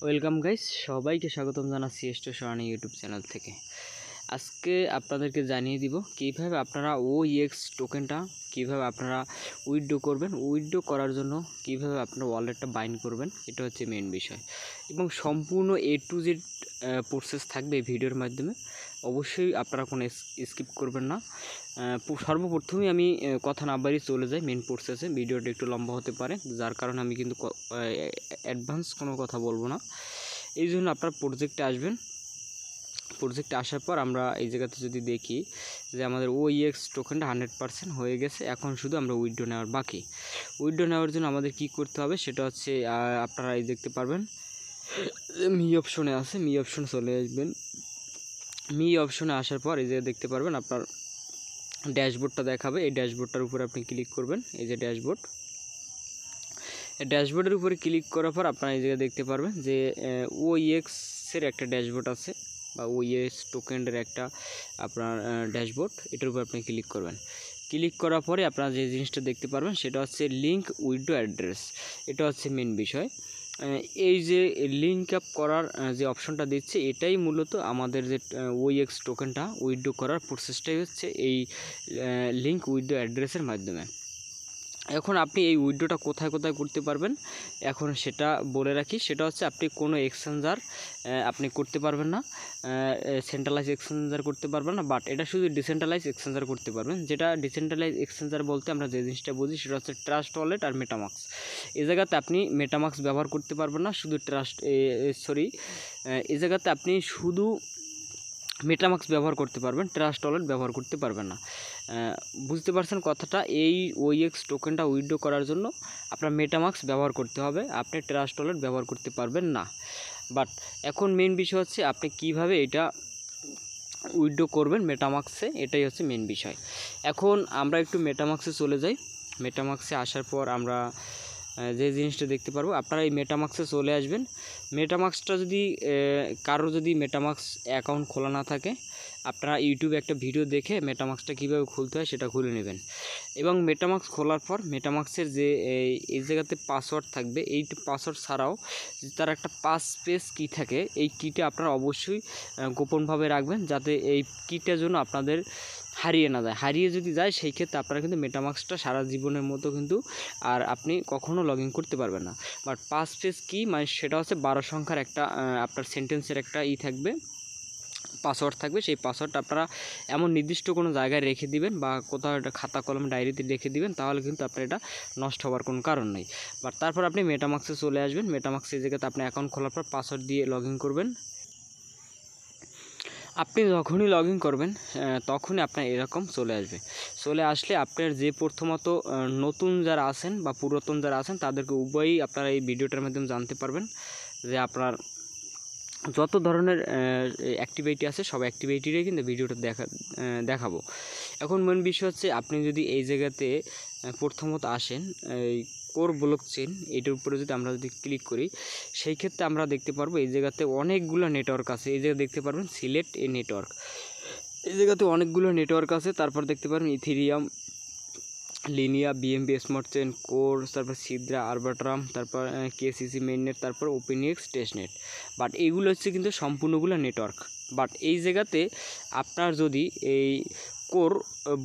Welcome guys, সবাইকে স্বাগতম জানাচ্ছি এস্টো সরানি ইউটিউব চ্যানেল থেকে। আজকে আপনাদেরকে জানিয়ে দিব কিভাবে আপনারা OEX টোকেনটা কিভাবে আপনারা উইথড্র করবেন। উইথড্র করার জন্য কিভাবে আপনারা ওয়ালেটটা বাইন্ড করবেন, এটা হচ্ছে মেন বিষয় এবং সম্পূর্ণ A to Z প্রসেস থাকবে এই ভিডিওর মাধ্যমে। অবশ্যই আপনারা কোনো স্কিপ করবেন না। সর্বপ্রথমেই আমি কথা না বাড়িয়ে চলে যাই মেন প্রসেসে। ভিডিওটা একটু লম্বা হতে পারে, যার কারণে আমি কিন্তু অ্যাডভান্স কোনো কথা বলবো না। এই জন্য আপনারা প্রজেক্টে আসবেন। প্রজেক্টে আসার পর আমরা এই জায়গাতে যদি দেখি যে আমাদের OEX টোকেনটা 100% হয়ে গেছে, এখন শুধু আমরা উইথড্র নেওয়ার বাকি। উইথড্র নেওয়ার জন্য আমাদের কি করতে হবে সেটা হচ্ছে আপনারা এই দেখতে পারবেন মি অপশনে আছে, মি অপশনে চলে আসবেন। মি অপশনে আসার পর এই যে দেখতে পারবেন আপনার ড্যাশবোর্ডটা দেখাবে। এই ড্যাশবোর্ডটার উপরে আপনি ক্লিক করবেন। এই যে ড্যাশবোর্ড, এই ড্যাশবোর্ডের উপরে ক্লিক করার পর আপনারা এই জায়গায় দেখতে পারবেন যে OEX এর একটা ড্যাশবোর্ড আছে বা OEX টোকেনের একটা আপনার ড্যাশবোর্ড, এটার উপর আপনি ক্লিক করবেন। ক্লিক করার পরে আপনারা যে জিনিসটা দেখতে পারবেন সেটা হচ্ছে লিঙ্ক উইথড্র অ্যাড্রেস। এটা হচ্ছে মেন বিষয়। এই যে লিঙ্ক আপ করার যে অপশনটা দিচ্ছে, এটাই মূলত আমাদের যে OEX টোকেনটা উইথড্র করার প্রসেসটাই হচ্ছে এই লিঙ্ক উইথড্র অ্যাড্রেসের মাধ্যমে। এখন আপনি এই উইথড্রটা কোথায় কোথায় করতে পারবেন এখন সেটা বলে রাখি। সেটা হচ্ছে আপনি কোনো এক্সচেঞ্জার আপনি করতে পারবেন না, সেন্ট্রালাইজ এক্সচেঞ্জার করতে পারবেন না, বাট এটা শুধু ডিসেন্ট্রালাইজ এক্সচেঞ্জার করতে পারবেন। যেটা ডিসেন্ট্রালাইজ এক্সচেঞ্জার বলতে আমরা যে জিনিসটা বুঝি সেটা হচ্ছে ট্রাস্ট ওয়ালেট আর মেটামাক্স। এই জায়গাতে আপনি মেটামাক্স ব্যবহার করতে পারবেন না, শুধু এই জায়গাতে আপনি শুধু মেটামাক্স ব্যবহার করতে পারবেন, ট্রাস্ট ওয়ালেট ব্যবহার করতে পারবেন না। বুঝতে পারছেন কথাটা? এই OEX টোকেনটা উইথড্র করার জন্য আপনার মেটামাক্স ব্যবহার করতে হবে, আপনি ট্রাস্ট ওয়ালেট ব্যবহার করতে পারবেন না। বাট এখন মেন বিষয় হচ্ছে আপনি কিভাবে এটা উইথড্র করবেন মেটামাক্সে, এটাই হচ্ছে মেন বিষয়। এখন আমরা একটু মেটামাক্সে চলে যাই। মেটামাক্সে আসার পর আমরা যে জিনিসটা দেখতে পারবো, আপনারা এই মেটামাক্সে চলে আসবেন। মেটামাক্সটা যদি কারো যদি মেটামাক্স অ্যাকাউন্ট খোলা না থাকে, আপনারা ইউটিউবে একটা ভিডিও দেখে মেটামাক্সটা কীভাবে খুলতে হয় সেটা খুলে নেবেন। এবং মেটামাক্স খোলার পর মেটামাক্সের যে এই জায়গাতে পাসওয়ার্ড থাকবে, এই পাসওয়ার্ড ছাড়াও তার একটা 5 পেজ কি থাকে, এই কিটা আপনারা অবশ্যই গোপনভাবে রাখবেন, যাতে এই কিটার জন্য আপনাদের হারিয়ে না যায়। হারিয়ে যদি যায় সেই ক্ষেত্রে আপনারা কিন্তু মেটামাক্সটা সারা জীবনের মতো কিন্তু আর আপনি কখনও লগ ইন করতে পারবেন না। বাট 5 পেজ কি মানে সেটা হচ্ছে 12 সংখ্যার একটা আপনার সেন্টেন্সের একটা থাকবে, পাসওয়ার্ড থাকবে। সেই পাসওয়ার্ডটা আপনারা এমন নির্দিষ্ট কোনো জায়গায় রেখে দিবেন বা কোথাও একটা খাতা কলম ডায়েরিতে রেখে দিবেন, তাহলে কিন্তু আপনার এটা নষ্ট হওয়ার কোনো কারণ নেই। বাট তারপর আপনি মেটামাক্সে চলে আসবেন। মেটামাক্সের জায়গাতে আপনি অ্যাকাউন্ট খোলার পর পাসওয়ার্ড দিয়ে লগ ইন করবেন। আপনি যখনই লগ ইন করবেন তখনই আপনার এরকম চলে আসবে। চলে আসলে আপনার যে প্রথমত নতুন যারা আছেন বা পুরাতন যারা আছেন তাদেরকে উভয়ই আপনারা এই ভিডিওটার মাধ্যমে জানতে পারবেন যে আপনার যত ধরনের অ্যাক্টিভিটি আছে সব অ্যাক্টিভিটিরই কিন্তু ভিডিওটা দেখাবো। এখন মেন বিষয় হচ্ছে আপনি যদি এই জায়গাতে প্রথমত আসেন এই কোর ব্লকচেন, এটার উপরে যদি আমরা ক্লিক করি সেই ক্ষেত্রে আমরা দেখতে পারবো এই জায়গাতে অনেকগুলো নেটওয়ার্ক আছে। এই জায়গায় দেখতে পারবেন সিলেক্ট এ নেটওয়ার্ক, এই জায়গাতে অনেকগুলো নেটওয়ার্ক আছে। তারপর দেখতে পারবেন Ethereum, Linea, BNB smart chain, core, তারপর সিদ্রা, আরবাট্রাম, তারপর KCC মেইননেট, তারপর ওপেনএক্স টেস্টনেট। বাট এইগুলো হচ্ছে কিন্তু সম্পূর্ণগুলো নেটওয়ার্ক। বাট এই জায়গাতে আপনার যদি এই কোর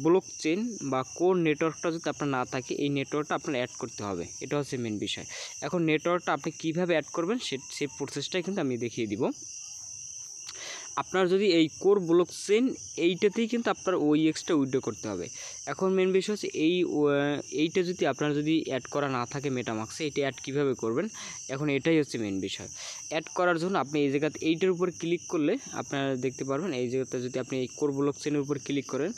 ব্লকচেন বা কোর নেটওয়ার্কটা যদি আপনার না থাকে, এই নেটওয়ার্কটা আপনার অ্যাড করতে হবে, এটা হচ্ছে মেন বিষয়। এখন নেটওয়ার্কটা আপনি কীভাবে অ্যাড করবেন সেই প্রসেসটাই কিন্তু আমি দেখিয়ে দিব। আপনার যদি এই কোর ব্লকচেন এইটাতেই কিন্তু আপনার OEXটা উইথড্র করতে হবে। এখন মেন বিষয় হচ্ছে এইটা যদি আপনার যদি অ্যাড করা না থাকে মেটামাক্সে, এটা অ্যাড কীভাবে করবেন এখন এটাই হচ্ছে মেন বিষয়। অ্যাড করার জন্য আপনি এই জায়গাতে এইটার উপর ক্লিক করলে আপনারা দেখতে পারবেন এই জায়গাতে যদি আপনি এই কোর ব্লকচেনের উপর ক্লিক করেন,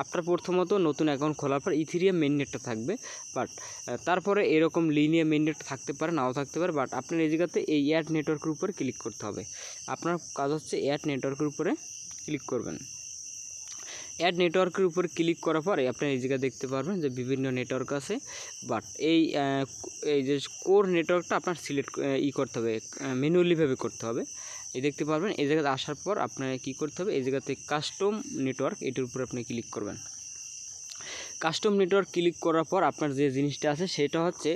আপনার প্রথমত নতুন অ্যাকাউন্ট খোলার পর ইথেরিয়াম মেইননেটটা থাকবে। বাট তারপরে এরকম লিনিয়া মেইননেট থাকতে পারে, নাও থাকতে পারে। বাট আপনার এই জায়গাতে এই অ্যাড নেটওয়ার্কের উপর ক্লিক করতে হবে। আপনার কাজ হচ্ছে অ্যাড নেটওয়ার্কের উপরে ক্লিক করবেন। অ্যাড নেটওয়ার্কের উপর ক্লিক করার পরে আপনি এই জায়গায় দেখতে পারবেন যে বিভিন্ন নেটওয়ার্ক আছে। বাট এই যে কোর নেটওয়ার্কটা আপনার সিলেক্ট করতে হবে, ম্যানুয়ালিভাবে করতে হবে। এই দেখতে পারবেন এই জায়গাতে আসার পর আপনার কী করতে হবে, এই জায়গাতে কাস্টম নেটওয়ার্ক, এটার উপর আপনি ক্লিক করবেন। কাস্টম নেটওয়ার্ক ক্লিক করার পর আপনার যে জিনিসটা আছে সেটা হচ্ছে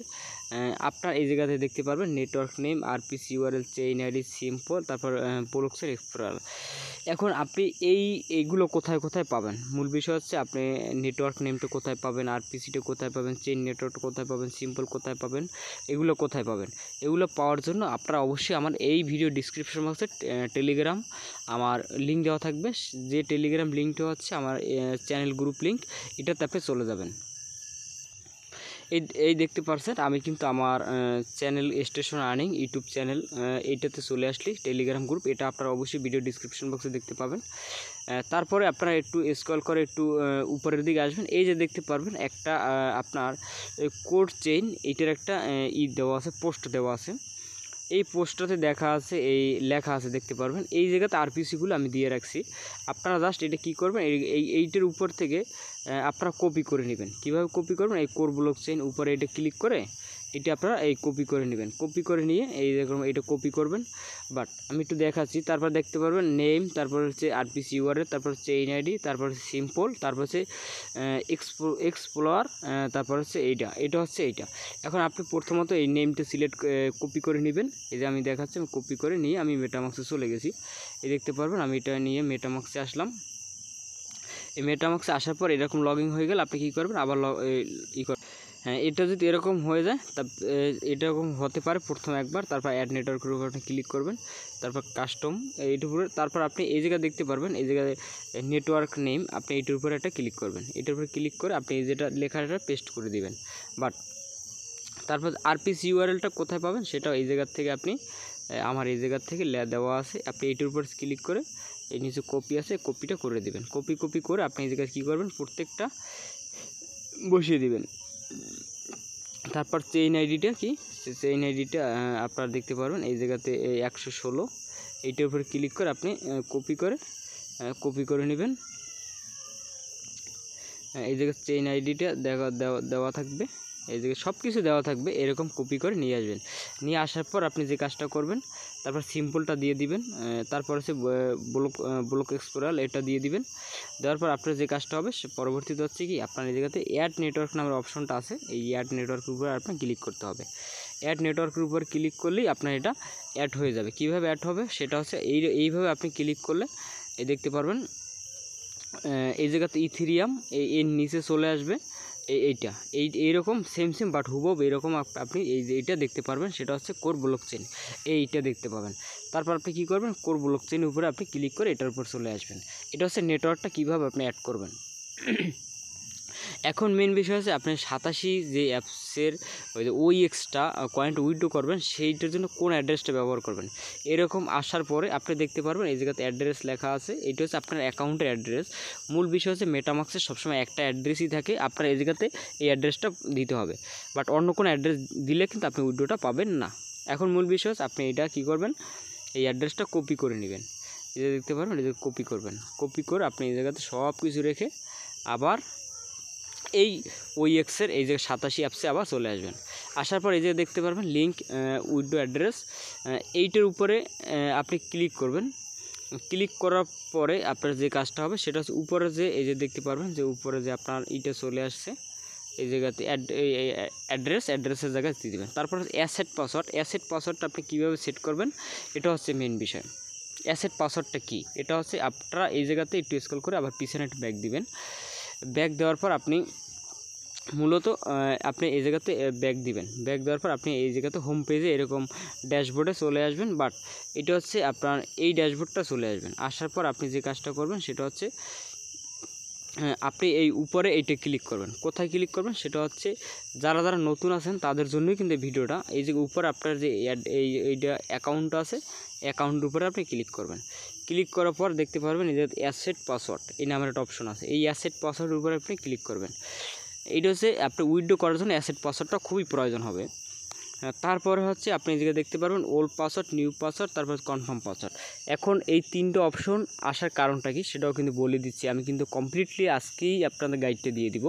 আপনার এই জায়গাতে দেখতে পারবেন network name, RPC URL, chain ID, simple, তারপর প্রোডাক্টসের এক্সপ্লোরার। এখন আপনি এইগুলো কোথায় কোথায় পাবেন, মূল বিষয় হচ্ছে আপনি নেটওয়ার্ক নেমটা কোথায় পাবেন, আরপিসিটা কোথায় পাবেন, চেইন নেটওয়ার্ক কোথায় পাবেন, সিম্পল কোথায় পাবেন, এগুলো কোথায় পাবেন। এগুলো পাওয়ার জন্য আপনারা অবশ্যই আমার এই ভিডিও ডিসক্রিপশন বক্সে টেলিগ্রাম আমার লিঙ্ক দেওয়া থাকবে, যে টেলিগ্রাম লিঙ্কটা হচ্ছে আমার চ্যানেল গ্রুপ লিঙ্ক, এটাতে আপনি চলে যাবেন। এই দেখতে পারছেন আমি কিন্তু আমার channel station earning YouTube channel, এইটাতে চলে আসলি টেলিগ্রাম গ্রুপ, এটা আপনারা অবশ্যই ভিডিও ডিসক্রিপশন বক্সে দেখতে পাবেন। তারপরে আপনারা একটু স্ক্রল করে একটু উপরের দিকে আসবেন, এই যে দেখতে পারবেন একটা আপনার কোড চেইন, এইটার একটা দেওয়া আছে, পোস্ট দেওয়া আছে। এই পোস্টটাতে লেখা আছে দেখতে পারবেন, এই জায়গাতে আরপিসিগুলো আমি দিয়ে রাখছি। আপনারা জাস্ট এটা কী করবেন, এইটার উপর থেকে আপনারা কপি করে নেবেন। কীভাবে কপি করবেন, এই কোর ব্লক চেইন উপরে এটা ক্লিক করে এটা আপনারা এই কপি করে নেবেন। কপি করে নিয়ে এই দেখুন এটা কপি করবেন, বাট আমি একটু দেখাচ্ছি। তারপর দেখতে পারবেন নেম, তারপর হচ্ছে আরপিসি ইউআরএল, তারপর চেইন আইডি, তারপর সিম্পল, তারপর হচ্ছে এক্সপ্লোরার, তারপর হচ্ছে এটা হচ্ছে এইটা। এখন আপনি প্রথমত এই নেমটা সিলেক্ট কপি করে নেবেন। এই যে আমি দেখাচ্ছি, আমি কপি করে নিয়ে আমি মেটামাক্সে চলে গেছি। এই দেখতে পারবেন আমি এটা নিয়ে মেটামাক্সে আসলাম। এই মেটামাক্সে আসার পর এরকম লগইন হয়ে গেলে আপনি কী করবেন, আবার হ্যাঁ, এটা যদি এরকম হয়ে যায় তা এরকম হতে পারে প্রথম একবার। তারপর অ্যাড নেটওয়ার্কের উপর আপনি ক্লিক করবেন, তারপর কাস্টম এইটার উপরে, তারপর আপনি এই জায়গায় দেখতে পারবেন এই জায়গায় নেটওয়ার্ক নেম, আপনি এইটার উপরে একটা ক্লিক করবেন। এটার উপরে ক্লিক করে আপনি এই যেটা লেখাটা পেস্ট করে দিবেন। বাট তারপর আরপিসি ইউআরএলটা কোথায় পাবেন সেটাও এই জায়গার থেকে আপনি আমার এই জায়গার থেকে দেওয়া আছে, আপনি এইটার উপর ক্লিক করে এই নিচে কপি আছে, কপিটা করে দিবেন। কপি করে আপনি এই জায়গায় কী করবেন, প্রত্যেকটা বসিয়ে দিবেন। তারপর চেইন আইডিটা চেইন আইডিটা আপনারা দেখতে পারবেন এই জায়গাতে 116, এইটার উপরে ক্লিক করে আপনি কপি করে নেবেন। এই জায়গায় চেইন আইডিটা দেওয়া থাকবে, এই জায়গায় সব কিছু দেওয়া থাকবে, এরকম কপি করে নিয়ে আসবেন। নিয়ে আসার পর আপনি যে কাজটা করবেন, তারপর সিম্পলটা দিয়ে দিবেন, তারপর হচ্ছে ব্লক এক্সপ্লোরার এটা দিয়ে দিবেন। দেওয়ার পর আপনার যে কাজটা হবে সে পরবর্তীতে হচ্ছে কি, আপনার এই জায়গাতে অ্যাড নেটওয়ার্ক নামের অপশনটা আছে, এই অ্যাড নেটওয়ার্কের উপরে আপনার ক্লিক করতে হবে। অ্যাড নেটওয়ার্কের উপর ক্লিক করলেই আপনার এটা অ্যাড হয়ে যাবে। কীভাবে অ্যাড হবে সেটা হচ্ছে এইভাবে আপনি ক্লিক করলে এই দেখতে পারবেন এই জায়গাতে ইথেরিয়াম এর নিচে চলে আসবে এইরকম সেম বাট হুবহু এরকম আপনি এইটা দেখতে পারবেন, সেটা হচ্ছে কোর ব্লক চেইন, এইটা দেখতে পাবেন। তারপর আপনি কী করবেন, কোর ব্লক চেইনের উপরে আপনি ক্লিক করে এটার উপর চলে আসবেন। এটা হচ্ছে নেটওয়ার্কটা কীভাবে আপনি অ্যাড করবেন। এখন মেন বিষয় হচ্ছে আপনি 87 যে অ্যাপসের ওই যে OEX-টা কয়েন্ট উইথড্র করবেন, সেইটার জন্য কোন অ্যাড্রেসটা ব্যবহার করবেন। এরকম আসার পরে আপনি দেখতে পারবেন এই জায়গাতে অ্যাড্রেস লেখা আছে, এইটা হচ্ছে আপনার অ্যাকাউন্টের অ্যাড্রেস। মূল বিষয় হচ্ছে মেটামাক্সের সবসময় একটা অ্যাড্রেসই থাকে, আপনার এই জায়গাতে এই অ্যাড্রেসটা দিতে হবে। বাট অন্য কোনো অ্যাড্রেস দিলে কিন্তু আপনি উইথড্রটা পাবেন না। এখন মূল বিষয় হচ্ছে আপনি এটা কী করবেন, এই অ্যাড্রেসটা কপি করে নেবেন। এই যে দেখতে পারবেন এই যে কপি করবেন, কপি করে আপনি এই জায়গাতে সব কিছু রেখে আবার এই OEX-এর এই যে 87 অ্যাপসে আবার চলে আসবেন। আসার পর এই যে দেখতে পারবেন লিঙ্ক উইথড্র অ্যাড্রেস, এইটার উপরে আপনি ক্লিক করবেন। ক্লিক করার পরে আপনার যে কাজটা হবে সেটা হচ্ছে উপরে যে এই যে দেখতে পারবেন যে উপরে যে আপনার এইটা চলে আসছে, এই জায়গাতে অ্যাড্রেসের জায়গায় দিয়ে দেবেন। তারপর অ্যাসেট পাসওয়ার্ডটা আপনি কীভাবে সেট করবেন, এটা হচ্ছে মেন বিষয়। অ্যাসেট পাসওয়ার্ডটা কী, এটা হচ্ছে আপনারা এই জায়গাতে একটু স্ক্রল করে আবার পিছনে একটু ব্যাক দিবেন। ব্যাক দেওয়ার পর আপনি মূলত আপনি এই জায়গাতে ব্যাক দিবেন। ব্যাক দেওয়ার পর আপনি এই জায়গাতে হোম পেজে এরকম ড্যাশবোর্ডে চলে আসবেন। বাট এটা হচ্ছে আপনার এই ড্যাশবোর্ডটা চলে আসবেন। আসার পর আপনি যে কাজটা করবেন সেটা হচ্ছে আপনি এই উপরে এইটা ক্লিক করবেন। কোথায় ক্লিক করবেন সেটা হচ্ছে যারা নতুন আছেন তাদের জন্যই কিন্তু ভিডিওটা। এই যে উপরে আপনার যে এইটা অ্যাকাউন্ট আছে, অ্যাকাউন্টের উপরে আপনি ক্লিক করবেন। ক্লিক করার পর দেখতে পারবেন এই যে অ্যাসেট পাসওয়ার্ড এই নামের একটা অপশন আছে, এই অ্যাসেট পাসওয়ার্ডের উপরে আপনি ক্লিক করবেন। এইটা হচ্ছে আপনি উইথড্র করার জন্য অ্যাসেট পাসওয়ার্ডটা খুবই প্রয়োজন হবে। তারপরে হচ্ছে আপনি এই জায়গায় দেখতে পারবেন ওল্ড পাসওয়ার্ড, নিউ পাসওয়ার্ড, তারপর কনফার্ম পাসওয়ার্ড। এখন এই তিনটে অপশন আসার কারণটা কি সেটাও কিন্তু বলে দিচ্ছি, আমি কিন্তু কমপ্লিটলি আজকেই আপনাদের গাইডটা দিয়ে দিব।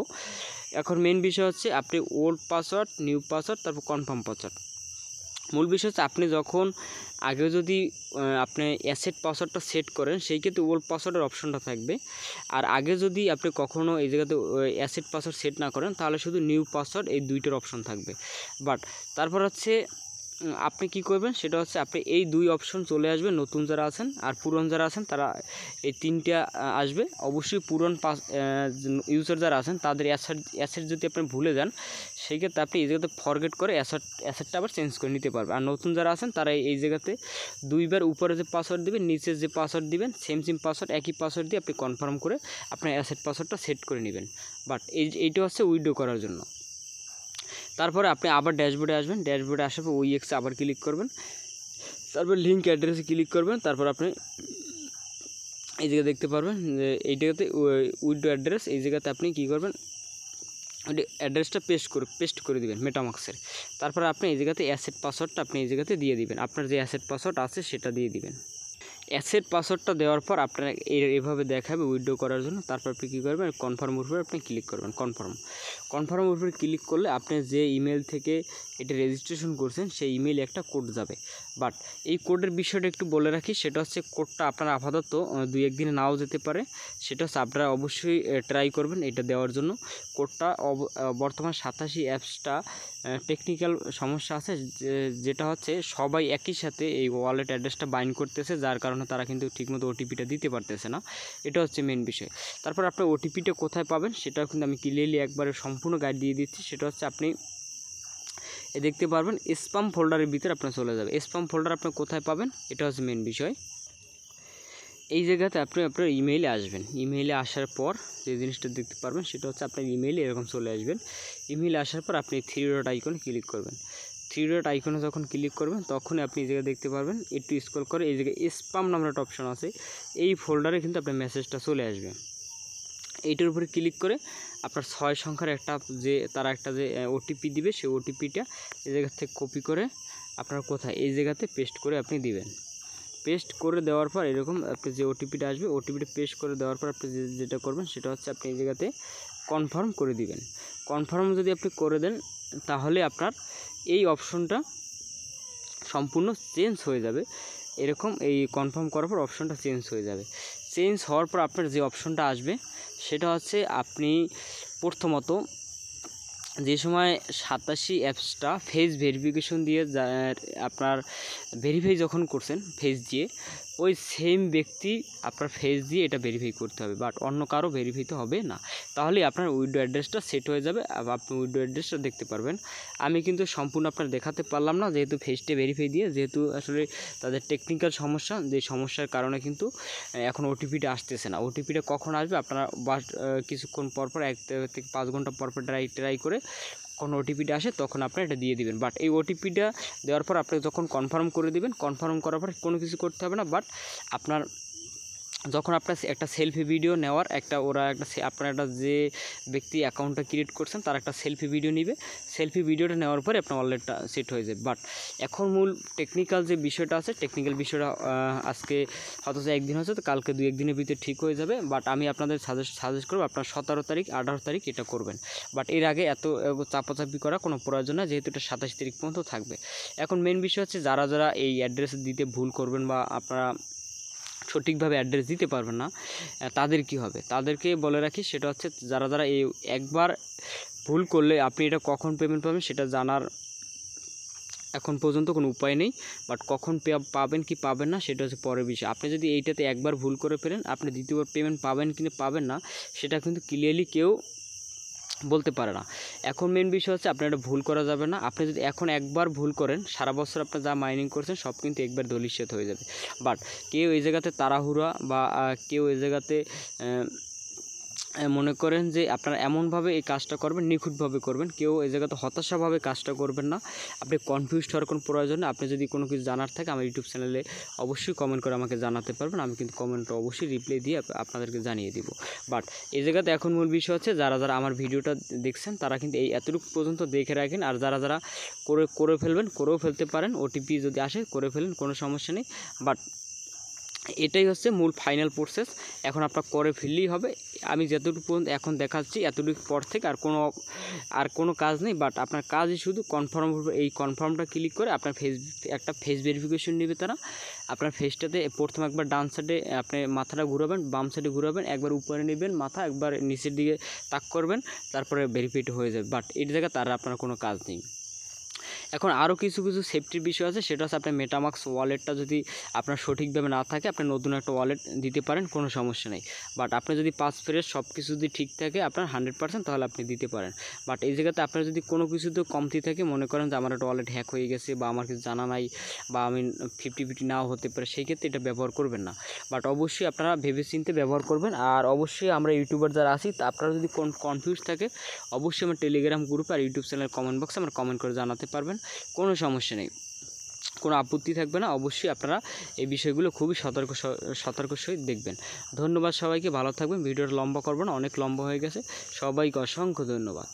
এখন মেন বিষয় হচ্ছে আপনি ওল্ড পাসওয়ার্ড, নিউ পাসওয়ার্ড, তারপর কনফার্ম পাসওয়ার্ড। মূল বিষয় হচ্ছে আপনি যখন আগে যদি আপনি অ্যাসেট পাসওয়ার্ডটা সেট করেন সেই ক্ষেত্রে ওল্ড পাসওয়ার্ডের অপশনটা থাকবে। আর আগে যদি আপনি কখনও এই জায়গাতে অ্যাসেট পাসওয়ার্ড সেট না করেন তাহলে শুধু নিউ পাসওয়ার্ড এই দুইটার অপশন থাকবে। বাট তারপর হচ্ছে আপনি কি করবেন সেটা হচ্ছে আপনি এই দুই অপশন চলে আসবে নতুন যারা আছেন, আর পুরনো যারা আছেন তারা এই তিনটা আসবে। অবশ্যই পুরনো ইউজার যারা আছেন তাদের অ্যাসেট যদি আপনি ভুলে যান সেই ক্ষেত্রে আপনি এই জায়গাতে ফরগেট করে অ্যাসেটটা আবার চেঞ্জ করে নিতে পারবে। আর নতুন যারা আছেন তারা এই জায়গাতে দুইবার উপরে যে পাসওয়ার্ড দিবেন নিচে যে পাসওয়ার্ড দিবেন সেম পাসওয়ার্ড একই পাসওয়ার্ড দিয়ে আপনি কনফার্ম করে আপনার অ্যাসেট পাসওয়ার্ডটা সেট করে নেবেন। বাট এইটা হচ্ছে উইথড্র করার জন্য। তারপরে আপনি আবার ড্যাশবোর্ডে আসবেন, ড্যাশবোর্ডে আসার পর ওইএক্সে আবার ক্লিক করবেন, তারপর লিঙ্ক অ্যাড্রেসে ক্লিক করবেন। তারপর আপনি এই জায়গায় দেখতে পারবেন যে এই জায়গাতে উইথড্র অ্যাড্রেস, এই জায়গাতে আপনি কী করবেন ওই অ্যাড্রেসটা পেস্ট করে দিবেন মেটামাক্সের। তারপর আপনি এই জায়গাতে অ্যাসেট পাসওয়ার্ডটা আপনি এই জায়গাতে দিয়ে দিবেন, আপনার যে অ্যাসেট পাসওয়ার্ড আছে সেটা দিয়ে দিবেন। অ্যাসেট পাসওয়ার্ডটা দেওয়ার পর আপনার এভাবে দেখাবে উইথড্র করার জন্য। তারপর আপনি কী করবেন কনফার্ম উপরে আপনি ক্লিক করবেন। কনফার্ম উপরে ক্লিক করলে আপনি যে ইমেল থেকে এটা রেজিস্ট্রেশন করছেন সেই ইমেইলে একটা কোড যাবে। বাট এই কোডের বিষয়টা একটু বলে রাখি, সেটা হচ্ছে কোডটা আপনার আপাতত 2-1 দিনে নাও যেতে পারে। সেটা হচ্ছে আপনারা অবশ্যই ট্রাই করবেন এটা দেওয়ার জন্য। কোডটা বর্তমান 87 অ্যাপসটা টেকনিক্যাল সমস্যা আছে, যেটা হচ্ছে সবাই একই সাথে এই ওয়ালেট অ্যাড্রেসটা বাইন্ড করতেছে, যার কারণে তারা কিন্তু ঠিকমতো ওটিপিটা দিতে পারতেছে না। এটা হচ্ছে মেন বিষয়। তারপর আপনার ওটিপিটা কোথায় পাবেন সেটাও কিন্তু আমি ক্লিয়ারলি একবারে সম্পূর্ণ গাইড দিয়ে দিচ্ছি। সেটা হচ্ছে আপনি দেখতে পারবেন স্প্যাম ফোল্ডারের ভিতরে আপনার চলে যাবে। স্প্যাম ফোল্ডার আপনি কোথায় পাবেন এটা হচ্ছে মেন বিষয়। এই জায়গাতে আপনি আপনার ইমেইলে আসবেন। ইমেইলে আসার পর যে জিনিসটা দেখতে পারবেন সেটা হচ্ছে আপনার ইমেইলে এরকম চলে আসবেন। ইমেইলে আসার পর আপনি 3 ডট আইকনে ক্লিক করবেন। 3 ডট আইকনে যখন ক্লিক করবেন তখনই আপনি এই জায়গায় দেখতে পারবেন একটু স্ক্রল করে এই জায়গায় স্প্যাম নামের একটা অপশন আছে, এই ফোল্ডারে কিন্তু আপনার মেসেজটা চলে আসবে। এইটার উপরে ক্লিক করে আপনার 6 সংখ্যার তারা একটা যে ওটিপি দিবে সেই ওটিপিটা এই জায়গা থেকে কপি করে আপনার কোথায় এই জায়গাতে পেস্ট করে আপনি দিবেন। পেস্ট করে দেওয়ার পর এরকম আপনি যে ওটিপিটা আসবে ওটিপিটা পেস্ট করে দেওয়ার পর আপনি যেটা করবেন সেটা হচ্ছে আপনি এই জায়গাতে কনফার্ম করে দিবেন। কনফার্ম যদি আপনি করে দেন তাহলে আপনার এই অপশনটা সম্পূর্ণ চেঞ্জ হয়ে যাবে। এরকম এই কনফার্ম করার পর অপশনটা চেঞ্জ হয়ে যাবে। চেঞ্জ হওয়ার পর আপনার যে অপশনটা আসবে সেটা হচ্ছে আপনি প্রথমত যে সময় 87 অ্যাপসটা ফেস ভেরিফিকেশন দিয়ে আপনার ভেরিফাই যখন করছেন ফেস দিয়ে, ওই সেম ব্যক্তি আপনার ফেস দিয়ে এটা ভেরিফাই করতে হবে, বাট অন্য কারো ভেরিফাই তো হবে না। তাহলে আপনার উইথড্র অ্যাড্রেসটা সেট হয়ে যাবে, আপনি উইথড্র অ্যাড্রেসটা দেখতে পারবেন। আমি কিন্তু সম্পূর্ণ আপনার দেখাতে পারলাম না, যেহেতু ফেসটা ভেরিফাই দিয়ে, যেহেতু আসলে তাদের টেকনিক্যাল সমস্যা, যে সমস্যার কারণে কিন্তু এখন ওটিপিটা আসতেছে না। ওটিপিটা কখন আসবে আপনারা কিছুক্ষণ পরপর 1 থেকে 5 ঘন্টা পরপর ট্রাই করে কোনো ওটিপিটা আসে তখন আপনারা এটা দিয়ে দিবেন। বাট এই ওটিপিটা দেওয়ার পর আপনি যখন কনফার্ম করে দিবেন, কনফার্ম করার পর কোনো কিছু করতে হবে না। বাট আপনার যখন আপনার একটা সেলফি ভিডিও নেওয়ার আপনার একটা যে ব্যক্তি অ্যাকাউন্টটা ক্রিয়েট করছেন তার একটা সেলফি ভিডিও নেবে, সেলফি ভিডিওটা নেওয়ার পরে আপনার ওয়ালেটটা সেট হয়ে যাবে। বাট এখন মূল টেকনিক্যাল যে বিষয়টা আছে, টেকনিক্যাল বিষয়টা আজকে হয়তো 1 দিন হচ্ছে, তো কালকে 2-1 দিনের ভিতরে ঠিক হয়ে যাবে। বাট আমি আপনাদের সাজেস্ট করবো আপনার 17 তারিখ 18 তারিখ এটা করবেন। বাট এর আগে এত চাপাচাপি করা কোনো প্রয়োজন না, যেহেতু এটা 27 তারিখ পর্যন্ত থাকবে। এখন মেন বিষয় হচ্ছে যারা এই অ্যাড্রেস দিতে ভুল করবেন বা আপনারা সঠিকভাবে অ্যাড্রেস দিতে পারবেন না, তাদের কি হবে তাদেরকে বলে রাখি, সেটা হচ্ছে যারা এই একবার ভুল করলে আপনি এটা কখন পেমেন্ট পাবেন সেটা জানার এখন পর্যন্ত কোনো উপায় নেই। বাট কখন পাবেন কি পাবেন না সেটা হচ্ছে পরের বিষয়। আপনি যদি এইটাতে একবার ভুল করে ফেলেন আপনি দ্বিতীয়বার পেমেন্ট পাবেন কি পাবেন না সেটা কিন্তু ক্লিয়ারলি কেউ বলতে পারে না। এখন মেন বিষয় হচ্ছে আপনার এটা ভুল করা যাবে না। আপনি যদি এখন একবার ভুল করেন সারা বছর আপনার যা মাইনিং করছেন সব কিন্তু একবার ধূলিসাৎ হয়ে যাবে। বাট কেউ এই জায়গাতে তাড়াহুড়া বা কেউ এই জায়গাতে মনে করেন যে আপনারা এমনভাবে এই কাজটা করবেন, নিখুঁতভাবে করবেন, কেউ এই জায়গাতে হতাশাভাবে কাজটা করবেন না। আপনি কনফিউজড হওয়ার কোনো প্রয়োজন নেই। আপনি যদি কোনো কিছু জানার থাকে আমার ইউটিউব চ্যানেলে অবশ্যই কমেন্ট করে আমাকে জানাতে পারবেন, আমি কিন্তু কমেন্টটা অবশ্যই রিপ্লাই দিয়ে আপনাদেরকে জানিয়ে দিব। বাট এই জায়গাতে এখন মূল বিষয় হচ্ছে যারা আমার ভিডিওটা দেখছেন তারা কিন্তু এই এতটুকু পর্যন্ত দেখে রাখেন। আর যারা করেও ফেলতে পারেন, ওটিপি যদি আসে করে ফেলেন, কোনো সমস্যা নেই। বাট এটাই হচ্ছে মূল ফাইনাল প্রসেস। এখন আপনার করে ফেললেই হবে। আমি যতটুকু পর্যন্ত এখন দেখাচ্ছি এতটুকু পর থেকে আর কোনো কাজ নেই, বাট আপনার কাজই শুধু কনফার্ম হবে। এই কনফার্মটা ক্লিক করে আপনার একটা ফেস ভেরিফিকেশন নেবে তারা। আপনার ফেসটাতে প্রথম একবার ডান সাইডে আপনি মাথাটা ঘুরাবেন, বাম সাইডে ঘুরাবেন, একবার উপরে নেবেন মাথা, একবার নিচের দিকে তাক করবেন, তারপরে ভেরিফাইড হয়ে যাবে। বাট এই জায়গায় তার আপনার কোনো কাজ নেই। এখন আরও কিছু সেফটির বিষয় আছে, সেটা হচ্ছে আপনার মেটামাক্স ওয়ালেটটা যদি আপনার সঠিকভাবে না থাকে আপনি নতুন একটা ওয়ালেট দিতে পারেন, কোনো সমস্যা নেই। বাট আপনি যদি পাস ফ্রেশ সব কিছু যদি ঠিক থাকে আপনার 100%, তাহলে আপনি দিতে পারেন। বাট এই জায়গাতে আপনার যদি কোনো কিছুতে কমতি থাকে, মনে করেন যে আমার একটা ওয়ালেট হ্যাক হয়ে গেছে বা আমার কিছু জানা নাই বা আমি 50-50 নাও হতে পারে, সেই ক্ষেত্রে এটা ব্যবহার করবেন না। বাট অবশ্যই আপনারা ভেবেচিন্তে ব্যবহার করবেন। আর অবশ্যই আমরা ইউটিউবার যারা আছি, তা আপনারা যদি কনফিউজ থাকে অবশ্যই আমার টেলিগ্রাম গ্রুপে আর ইউটিউব চ্যানেল কমেন্ট বক্সে আমার কমেন্ট করে জানাতে পারবেন, কোনো সমস্যা নেই, কোনো আপত্তি থাকবে না। অবশ্যই আপনারা এই বিষয়গুলো খুবই সতর্ক সহিত দেখবেন। ধন্যবাদ সবাইকে, ভালো থাকবেন। ভিডিওটা লম্বা করব না, অনেক লম্বা হয়ে গেছে। সবাইকে অসংখ্য ধন্যবাদ।